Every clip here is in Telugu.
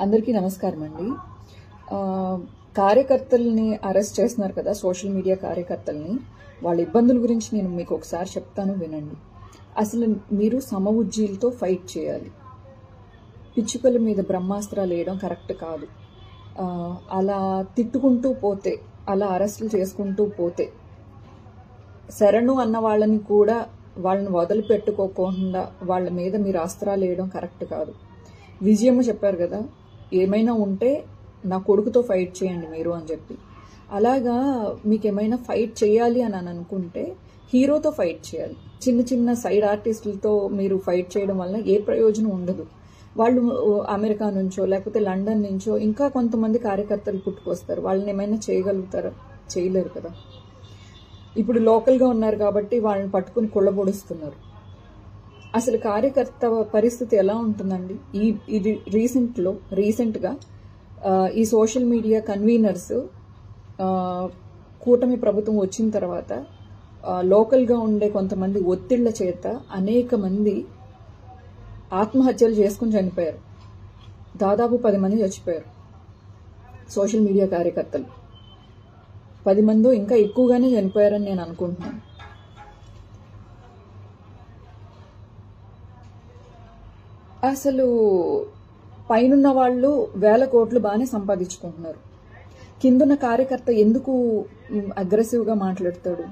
అందరికీ నమస్కారం అండి. కార్యకర్తల్ని అరెస్ట్ చేస్తున్నారు కదా, సోషల్ మీడియా కార్యకర్తల్ని. వాళ్ళ ఇబ్బందుల గురించి నేను మీకు ఒకసారి చెప్తాను, వినండి. అసలు మీరు సమఉజ్జీలతో ఫైట్ చేయాలి. పిచ్చుకల మీద బ్రహ్మాస్త్రాలు వేయడం కరెక్ట్ కాదు. అలా తిట్టుకుంటూ పోతే, అలా అరెస్టులు చేసుకుంటూ పోతే, శరణు అన్న వాళ్ళని కూడా వాళ్ళని వదిలిపెట్టుకోకుండా వాళ్ళ మీద మీరు అస్త్రాలు వేయడం కరెక్ట్ కాదు. విజయమ్మ చెప్పారు కదా, ఏమైనా ఉంటే నా కొడుకుతో ఫైట్ చేయండి మీరు అని చెప్పి. అలాగా మీకు ఏమైనా ఫైట్ చేయాలి అని అనుకుంటే హీరోతో ఫైట్ చేయాలి. చిన్న చిన్న సైడ్ ఆర్టిస్టులతో మీరు ఫైట్ చేయడం వల్ల ఏ ప్రయోజనం ఉండదు. వాళ్ళు అమెరికా నుంచో లేకపోతే లండన్ నుంచో ఇంకా కొంతమంది కార్యకర్తలు పుట్టుకొస్తారు. వాళ్ళని ఏమైనా చేయగలుగుతారా? చేయలేరు కదా. ఇప్పుడు లోకల్గా ఉన్నారు కాబట్టి వాళ్ళని పట్టుకుని కుళ్ళబొడుస్తున్నారు. అసలు కార్యకర్త పరిస్థితి ఎలా ఉంటుందండి? ఇది రీసెంట్గా ఈ సోషల్ మీడియా కన్వీనర్స్ కూటమి ప్రభుత్వం వచ్చిన తర్వాత లోకల్గా ఉండే కొంతమంది ఒత్తిళ్ల చేత అనేక మంది ఆత్మహత్యలు చేసుకుని చనిపోయారు. దాదాపు 10 మంది చచ్చిపోయారు సోషల్ మీడియా కార్యకర్తలు. 10 మందో ఇంకా ఎక్కువగానే చనిపోయారని నేను అనుకుంటున్నాను. అసలు పైనున్న వాళ్ళు 1000 కోట్లు బాగానే సంపాదించుకుంటున్నారు. కిందున్న కార్యకర్త ఎందుకు అగ్రెసివ్గా మాట్లాడతాడు?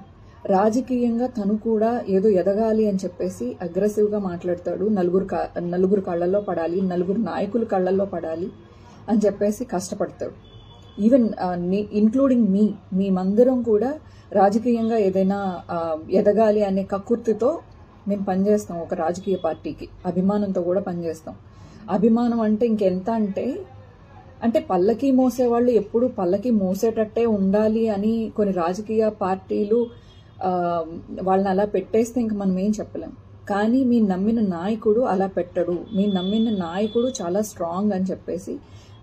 రాజకీయంగా తను కూడా ఏదో ఎదగాలి అని చెప్పేసి అగ్రెసివ్గా మాట్లాడతాడు. నలుగురు కళ్ళల్లో పడాలి, నలుగురు నాయకుల కళ్ళల్లో పడాలి అని చెప్పేసి కష్టపడతాడు. ఈవెన్ ఇన్క్లూడింగ్ మేమందరం కూడా రాజకీయంగా ఏదైనా ఎదగాలి అనే కక్కుర్తితో మేము పనిచేస్తాం. ఒక రాజకీయ పార్టీకి అభిమానంతో కూడా పనిచేస్తాం. అభిమానం అంటే ఇంకెంత అంటే పల్లకి మోసేవాళ్ళు ఎప్పుడు పల్లకి మోసేటట్టే ఉండాలి అని కొన్ని రాజకీయ పార్టీలు వాళ్ళని అలా పెట్టేస్తే ఇంక మనం ఏం చెప్పలేం. కానీ మీ నమ్మిన నాయకుడు అలా పెట్టడు. మీ నమ్మిన నాయకుడు చాలా స్ట్రాంగ్ అని చెప్పేసి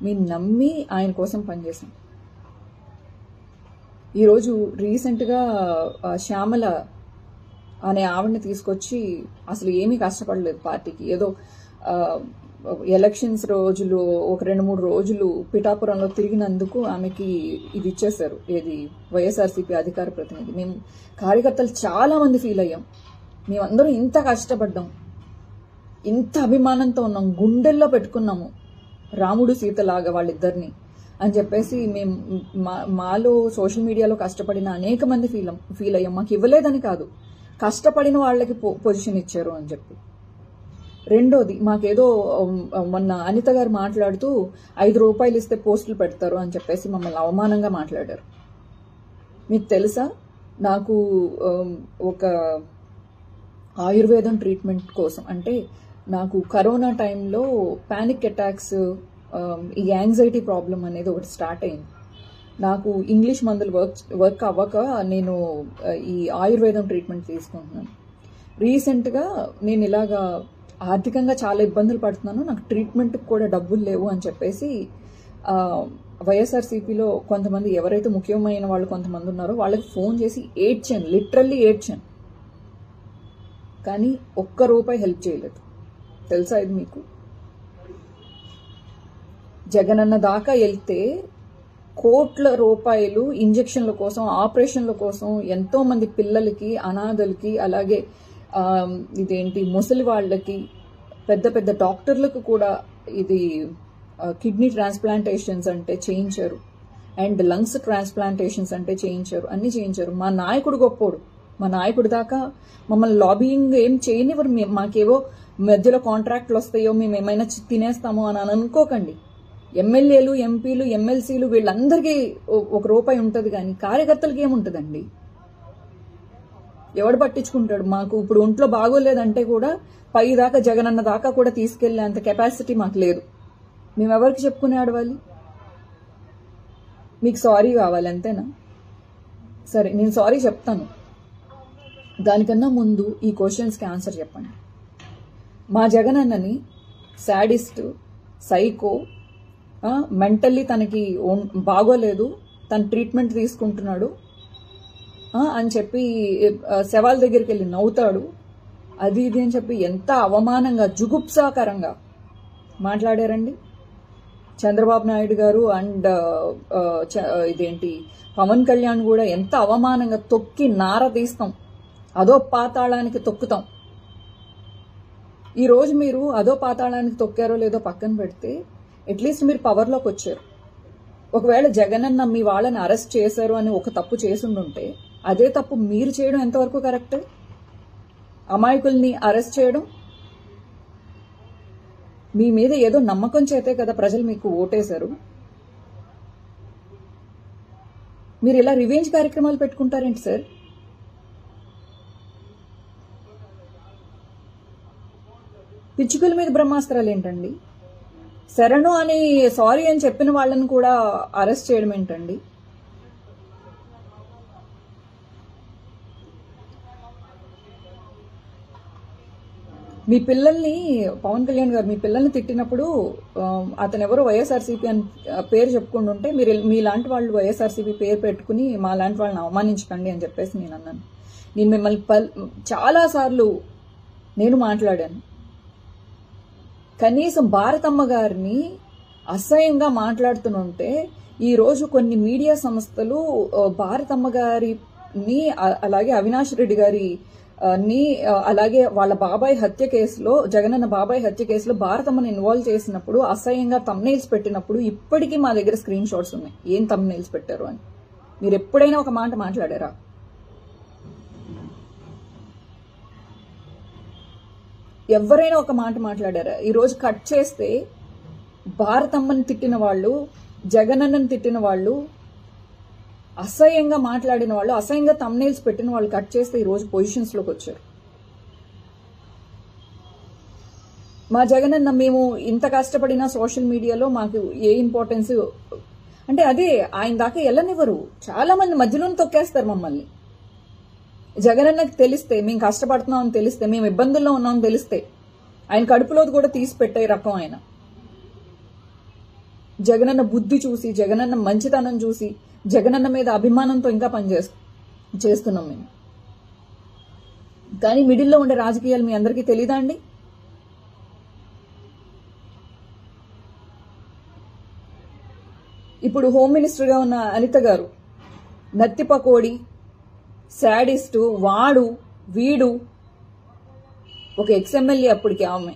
మీ నమ్మి ఆయన కోసం పనిచేసాం. ఈరోజు రీసెంట్గా శ్యామల అనే ఆవిడని తీసుకొచ్చి అసలు ఏమీ కష్టపడలేదు పార్టీకి. ఏదో ఎలక్షన్స్ రోజులు ఒక 2-3 రోజులు పిఠాపురంలో తిరిగినందుకు ఆమెకి ఇది ఇచ్చేశారు, ఏది వైఎస్ఆర్సీపీ అధికార ప్రతినిధి. మేము కార్యకర్తలు చాలా మంది ఫీల్ అయ్యాం. మేమందరం ఇంత కష్టపడ్డాం, ఇంత అభిమానంతో ఉన్నాం, గుండెల్లో పెట్టుకున్నాము రాముడు సీతలాగా వాళ్ళిద్దరిని అని చెప్పేసి మేము మాలో సోషల్ మీడియాలో కష్టపడిన అనేక మంది ఫీల్ అయ్యాం. మాకు ఇవ్వలేదని కాదు, కష్టపడిన వాళ్ళకి పొజిషన్ ఇచ్చారు అని చెప్పి. రెండోది, మాకేదో మొన్న అనిత గారు మాట్లాడుతూ 5 రూపాయలు ఇస్తే పోస్టులు పెడతారు అని చెప్పేసి మమ్మల్ని అవమానంగా మాట్లాడారు. మీకు తెలుసా, నాకు ఒక ఆయుర్వేదం ట్రీట్మెంట్ కోసం, అంటే నాకు కరోనా టైంలో పానిక్ అటాక్స్, ఈ యాంగ్జైటీ ప్రాబ్లం అనేది ఒకటి స్టార్ట్ అయింది. నాకు ఇంగ్లీష్ మందులు వర్క్ అవ్వక నేను ఈ ఆయుర్వేదం ట్రీట్మెంట్ తీసుకుంటున్నాను. రీసెంట్గా నేను ఇలాగా ఆర్థికంగా చాలా ఇబ్బందులు పడుతున్నాను, నాకు ట్రీట్మెంట్కి కూడా డబ్బులు లేవు అని చెప్పేసి వైఎస్ఆర్సీపీలో కొంతమంది ఎవరైతే ముఖ్యమైన వాళ్ళు కొంతమంది ఉన్నారో వాళ్ళకి ఫోన్ చేసి ఏడ్చాను, లిటరల్లీ ఏడ్చాను. కానీ ₹1 హెల్ప్ చేయలేదు. తెలుసా ఇది మీకు? జగనన్న దాకా వెళ్తే కోట్ల రూపాయలు ఇంజక్షన్ల కోసం, ఆపరేషన్ల కోసం ఎంతో మంది పిల్లలకి, అనాథలకి, అలాగే ఇదేంటి ముసలి వాళ్ళకి, పెద్ద పెద్ద డాక్టర్లకు కూడా ఇది కిడ్నీ ట్రాన్స్ప్లాంటేషన్స్ అంటే చేయించారు, అండ్ లంగ్స్ ట్రాన్స్ప్లాంటేషన్స్ అంటే చేయించారు, అన్ని చేయించారు. మా నాయకుడు గొప్పోడు. మా నాయకుడి దాకా మమ్మల్ని లాబింగ్ ఏం చేయనివ్వరు. మాకేవో మధ్యలో కాంట్రాక్ట్లు వస్తాయో మేము ఏమైనా తినేస్తామో అని అనుకోకండి. ఎమ్మెల్యేలు, ఎంపీలు, ఎమ్మెల్సీలు వీళ్ళందరికీ ₹1 ఉంటుంది, కానీ కార్యకర్తలకి ఏముంటుందండి? ఎవడు పట్టించుకుంటాడు? మాకు ఇప్పుడు ఒంట్లో బాగోలేదంటే కూడా పై దాకా, జగనన్న దాకా కూడా తీసుకెళ్లే అంత కెపాసిటీ మాకు లేదు. మేము ఎవరికి చెప్పుకునే ఆడవాలి? మీకు సారీ కావాలి అంతేనా? సరే, నేను సారీ చెప్తాను. దానికన్నా ముందు ఈ క్వశ్చన్స్కి ఆన్సర్ చెప్పండి. మా జగనన్నని శాడిస్ట్, సైకో, మెంటల్లీ తనకి బాగోలేదు, తన ట్రీట్మెంట్ తీసుకుంటున్నాడు అని చెప్పి శవాల దగ్గరికి వెళ్ళి నవ్వుతాడు, అది ఇది అని చెప్పి ఎంత అవమానంగా, జుగుప్సాకరంగా మాట్లాడారండి. చంద్రబాబు నాయుడు గారు అండ్ ఇదేంటి పవన్ కళ్యాణ్ కూడా ఎంత అవమానంగా తొక్కి నార తీస్తాం, అదో పాతాళానికి తొక్కుతాం. ఈ రోజు మీరు అదో పాతాళానికి తొక్కారో లేదో పక్కన పెడితే అట్లీస్ట్ మీరు పవర్లోకి వచ్చారు. ఒకవేళ జగనన్న మీ వాళ్ళని అరెస్ట్ చేశారు అని ఒక తప్పు చేసుండుంటే అదే తప్పు మీరు చేయడం ఎంతవరకు కరెక్ట్? అమాయకుల్ని అరెస్ట్ చేయడం. మీ మీద ఏదో నమ్మకం చేతే కదా ప్రజలు మీకు ఓటేశారు. మీరు ఇలా రివెంజ్ కార్యక్రమాలు పెట్టుకుంటారేంటి సార్? పిచ్చుకల మీద బ్రహ్మాస్త్రాలు ఏంటండి? శరణు అని సారీ అని చెప్పిన వాళ్ళని కూడా అరెస్ట్ చేయడం ఏంటండి? మీ పిల్లల్ని పవన్ కళ్యాణ్ గారు మీ పిల్లల్ని తిట్టినప్పుడు అతను ఎవరో వైఎస్ఆర్సీపీ అని పేరు చెప్పుకుంటూ ఉంటే మీరు మీలాంటి వాళ్ళు వైఎస్ఆర్సీపీ పేరు పెట్టుకుని మా లాంటి వాళ్ళని అవమానించకండి అని చెప్పేసి నేను అన్నాను. నేను మిమ్మల్ని చాలాసార్లు నేను మాట్లాడాను. కనీసం భారతమ్మ గారిని అసహ్యంగా మాట్లాడుతుంటే ఈరోజు కొన్ని మీడియా సంస్థలు భారతమ్మ గారిని అలాగే అవినాష్ రెడ్డి గారి ని అలాగే వాళ్ళ బాబాయ్ హత్య కేసులో జగనన్న బాబాయ్ హత్య కేసులో భారతమ్మని ఇన్వాల్వ్ చేసినప్పుడు అసహ్యంగా థంబ్నెయిల్స్ పెట్టినప్పుడు ఇప్పటికీ మా దగ్గర స్క్రీన్ షాట్స్ ఉన్నాయి ఏం థంబ్నెయిల్స్ పెట్టారు అని. మీరు ఎప్పుడైనా ఒక మాట మాట్లాడారా? ఎవరైనా ఒక మాట మాట్లాడారా? ఈరోజు కట్ చేస్తే భారతమ్మని తిట్టిన వాళ్ళు, జగనన్నని తిట్టిన వాళ్ళు, అసహ్యంగా మాట్లాడిన వాళ్ళు, అసహ్యంగా థంబ్నెయిల్స్ పెట్టిన వాళ్ళు కట్ చేస్తే ఈరోజు పొజిషన్స్లోకి వచ్చారు. మా జగనన్న మేము ఇంత కష్టపడినా సోషల్ మీడియాలో మాకు ఏ ఇంపార్టెన్స్ అంటే అదే ఆయన దాకా వెళ్ళనివ్వరు. చాలా మంది మధ్యలోనే తొక్కేస్తారు మమ్మల్ని. జగనన్నకి తెలిస్తే మేము కష్టపడుతున్నామని తెలిస్తే, మేము ఇబ్బందుల్లో ఉన్నామని తెలిస్తే ఆయన కడుపులోది కూడా తీసి పెట్టే రకం ఆయన. జగనన్న బుద్ధి చూసి, జగనన్న మంచితనం చూసి, జగనన్న మీద అభిమానంతో ఇంకా చేస్తున్నాం మేము. కానీ మిడిల్లో ఉండే రాజకీయాలు మీ అందరికీ తెలీదా అండి? ఇప్పుడు హోమ్ మినిస్టర్గా ఉన్న అనిత గారు నత్తి పకోడి, శాడిస్టు, వాడు వీడు, ఒక ఎక్స్ఎమ్మెల్యే అప్పటికి ఆమె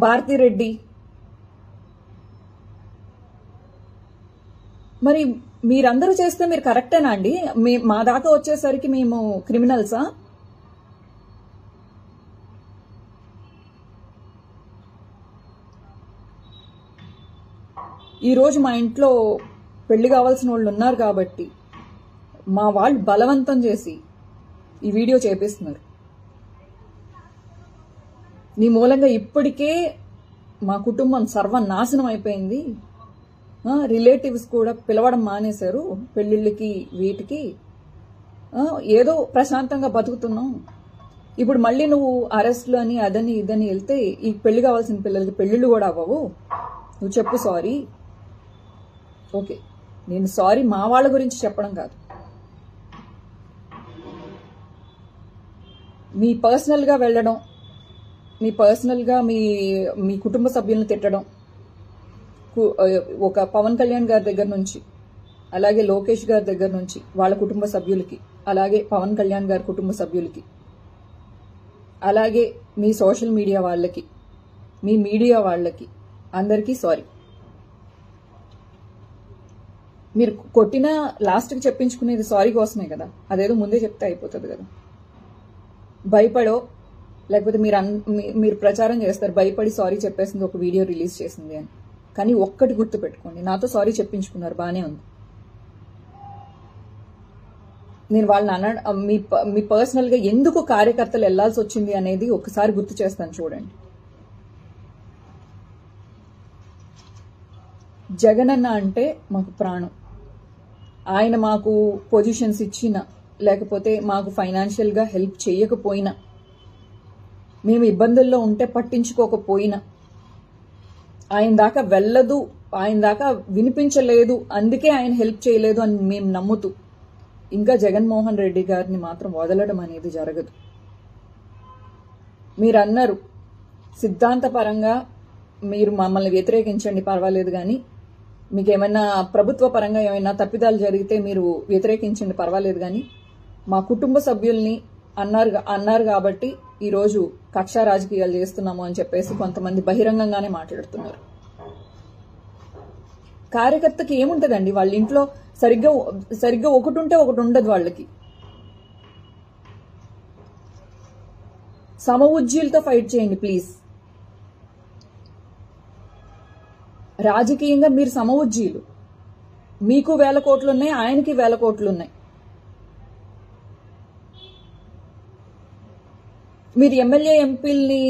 భారతిరెడ్డి. మరి మీరందరూ చేస్తే మీరు కరెక్టేనా అండి? మా దాకా వచ్చేసరికి మేము క్రిమినల్సా? ఈరోజు మా ఇంట్లో పెళ్లి కావాల్సిన వాళ్ళు ఉన్నారు కాబట్టి మా వాళ్ళు బలవంతం చేసి ఈ వీడియో చేపిస్తున్నారు. నీ మూలంగా ఇప్పటికే మా కుటుంబం సర్వనాశనం అయిపోయింది. రిలేటివ్స్ కూడా పిలవడం మానేశారు పెళ్లిళ్ళకి, వీటికి. ఏదో ప్రశాంతంగా బతుకుతున్నాం. ఇప్పుడు మళ్ళీ నువ్వు అరెస్ట్లు అని అదని ఇదని వెళ్తే ఈ పెళ్లి కావాల్సిన పిల్లలకి పెళ్లిళ్ళు కూడా అవ్వవు. నువ్వు చెప్పు సారీ. ఓకే, నేను సారీ మా వాళ్ళ గురించి చెప్పడం కాదు, మీ పర్సనల్గా వెళ్ళడం, మీ పర్సనల్గా మీ కుటుంబ సభ్యులను తిట్టడం, ఒక పవన్ కళ్యాణ్ గారి దగ్గర నుంచి, అలాగే లోకేష్ గారి దగ్గర నుంచి వాళ్ళ కుటుంబ సభ్యులకి, అలాగే పవన్ కళ్యాణ్ గారి కుటుంబ సభ్యులకి, అలాగే మీ సోషల్ మీడియా వాళ్ళకి, మీ మీడియా వాళ్ళకి అందరికీ సారీ. మీరు కొట్టిన లాస్ట్కి చెప్పించుకునేది సారీ కోసమే కదా, అదేదో ముందే చెప్తే అయిపోతుంది కదా. భయపడో లేకపోతే మీరు ప్రచారం చేస్తారు భయపడి సారీ చెప్పేసింది, ఒక వీడియో రిలీజ్ చేసింది అని. కానీ ఒక్కటి గుర్తుపెట్టుకోండి, నాతో సారీ చెప్పించుకున్నారు, బాగానే ఉంది. నేను వాళ్ళని మీ పర్సనల్గా ఎందుకు కార్యకర్తలు వెళ్లాల్సి వచ్చింది అనేది ఒకసారి గుర్తు చేస్తాను చూడండి. జగనన్న అంటే మాకు ప్రాణం. ఆయన మాకు పొజిషన్స్ ఇచ్చినా లేకపోతే మాకు ఫైనాన్షియల్గా హెల్ప్ చేయకపోయినా, మేము ఇబ్బందుల్లో ఉంటే పట్టించుకోకపోయినా, ఆయన దాకా వెళ్ళదు, ఆయన దాకా వినిపించలేదు, అందుకే ఆయన హెల్ప్ చేయలేదు అని మేము నమ్ముతూ ఇంకా జగన్మోహన్ రెడ్డి గారిని మాత్రం వదలడం అనేది జరగదు. మీరు అన్నారు సిద్ధాంతపరంగా మీరు మమ్మల్ని వ్యతిరేకించండి, పర్వాలేదు. కానీ మీకు ఏమైనా ప్రభుత్వ పరంగా ఏమైనా తప్పిదాలు జరిగితే మీరు వ్యతిరేకించండి, పర్వాలేదు. కానీ మా కుటుంబ సభ్యుల్ని అన్నారు కాబట్టి ఈరోజు కక్షా రాజకీయాలు చేస్తున్నాము అని చెప్పేసి కొంతమంది బహిరంగంగానే మాట్లాడుతున్నారు. కార్యకర్తకి ఏముంటదండి, వాళ్ళ ఇంట్లో సరిగ్గా ఒకటి ఉంటే ఒకటి ఉండదు వాళ్ళకి. సమఉజ్జీలతో ఫైట్ చేయండి ప్లీజ్. రాజకీయంగా మీరు సమఉజ్జీలు, మీకు 1000 కోట్లు ఉన్నాయి, ఆయనకి 1000 కోట్లు ఉన్నాయి. మీరు ఎమ్మెల్యే ఎంపీల్ని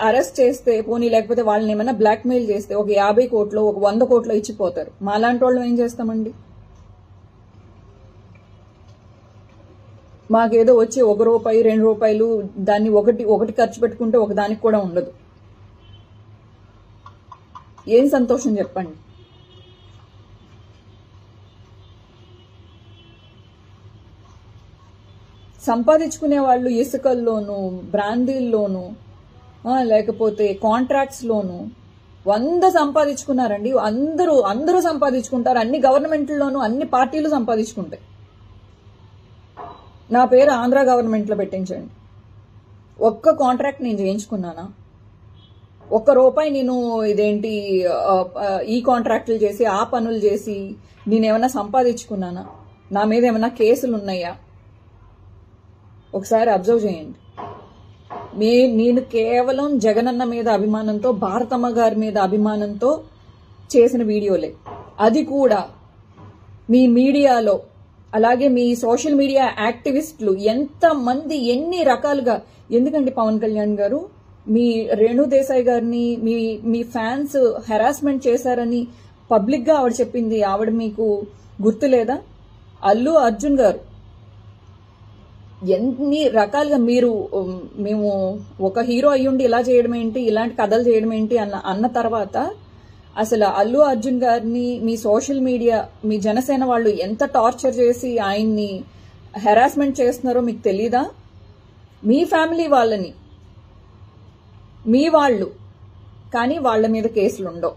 అరెస్ట్ చేస్తే పోనీ, లేకపోతే వాళ్ళని ఏమైనా బ్లాక్మెయిల్ చేస్తే ఒక 50 కోట్లు ఒక 100 కోట్లు ఇచ్చిపోతారు. మాలాంటి వాళ్ళు ఏం చేస్తామండి? మాకేదో వచ్చి ₹1 ₹2 దాన్ని ఒకటి ఖర్చు పెట్టుకుంటే ఒక దానికి కూడా ఉండదు. ఏం సంతోషం చెప్పండి? సంపాదించుకునే వాళ్ళు ఇసుకల్లోనూ, బ్రాందీల్లోనూ, లేకపోతే కాంట్రాక్ట్స్ లోను 100 సంపాదించుకున్నారండి. అందరూ సంపాదించుకుంటారు. అన్ని గవర్నమెంట్లోనూ అన్ని పార్టీలు సంపాదించుకుంటాయి. నా పేరు ఆంధ్ర గవర్నమెంట్ లో పెట్టించండి. ఒక్క కాంట్రాక్ట్ నేను చేయించుకున్నానా? ₹1 నేను ఇదేంటి ఈ కాంట్రాక్టులు చేసి ఆ పనులు చేసి నేనేమన్నా సంపాదించుకున్నానా? నా మీద ఏమన్నా కేసులు ఉన్నాయా? ఒకసారి అబ్జర్వ్ చేయండి. నేను కేవలం జగనన్న మీద అభిమానంతో, భారతమ్మ గారి మీద అభిమానంతో చేసిన వీడియోలే. అది కూడా మీ మీడియాలో, అలాగే మీ సోషల్ మీడియా యాక్టివిస్టులు ఎంతమంది ఎన్ని రకాలుగా, ఎందుకంటే పవన్ కళ్యాణ్ గారు మీ రేణు దేశాయ్ గారిని మీ ఫ్యాన్స్ హెరాస్మెంట్ చేశారని పబ్లిక్ గా ఆవిడ చెప్పింది. ఆవిడ మీకు గుర్తులేదా? అల్లు అర్జున్ గారు ఎన్ని రకాలుగా మేము ఒక హీరో అయ్యుండి ఇలా చేయడం ఏంటి, ఇలాంటి కథలు చేయడం ఏంటి అన్న తర్వాత అసలు అల్లు అర్జున్ గారిని మీ సోషల్ మీడియా, మీ జనసేన వాళ్ళు ఎంత టార్చర్ చేసి ఆయన్ని హెరాస్మెంట్ చేస్తున్నారో మీకు తెలీదా? మీ ఫ్యామిలీ వాళ్ళని, మీ వాళ్ళు, కానీ వాళ్ళ మీద కేసులు ఉండవు.